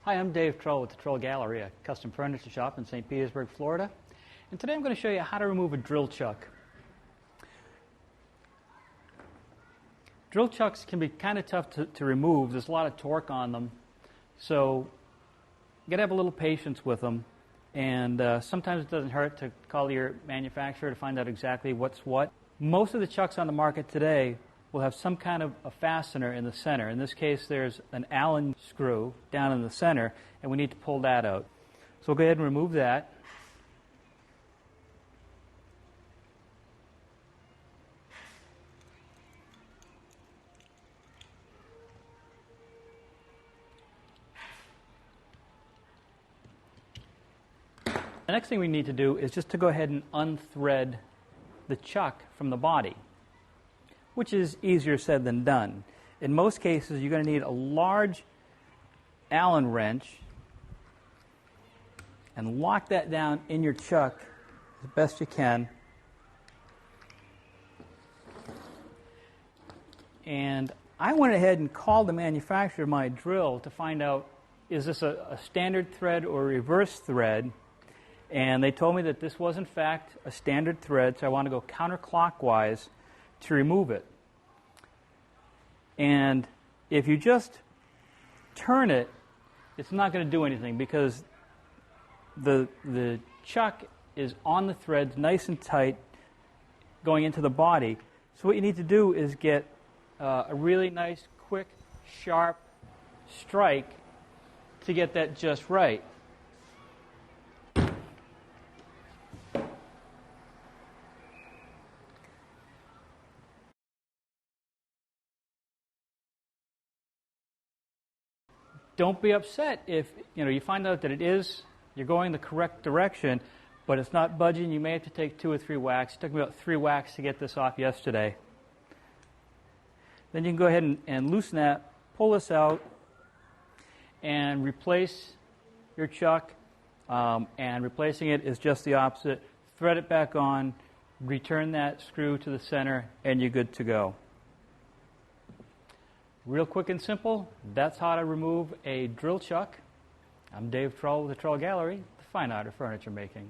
Hi, I'm Dave Troll with the Troll Gallery, a custom furniture shop in St. Petersburg, Florida. And today I'm going to show you how to remove a drill chuck. Drill chucks can be kind of tough to remove. There's a lot of torque on them. So you got to have a little patience with them. And sometimes it doesn't hurt to call your manufacturer to find out exactly what's what. Most of the chucks on the market today will have some kind of a fastener in the center. In this case, there's an Allen screw down in the center, and we need to pull that out. So we'll go ahead and remove that. The next thing we need to do is just to go ahead and unthread the chuck from the body, which is easier said than done. In most cases, you're going to need a large Allen wrench and lock that down in your chuck as best you can. And I went ahead and called the manufacturer of my drill to find out, is this a standard thread or a reverse thread? And they told me that this was in fact a standard thread, so I want to go counterclockwise to remove it. And if you just turn it, it's not going to do anything because the chuck is on the threads nice and tight going into the body. So what you need to do is get a really nice, quick, sharp strike to get that just right. Don't be upset if you find out that you're going the correct direction, but it's not budging. You may have to take 2 or 3 whacks. It took me about 3 whacks to get this off yesterday. Then you can go ahead and loosen that, pull this out, and replace your chuck. And replacing it is just the opposite. Thread it back on, return that screw to the center, and you're good to go. Real quick and simple, that's how to remove a drill chuck. I'm Dave Troll with the Troll Gallery, the fine art of furniture making.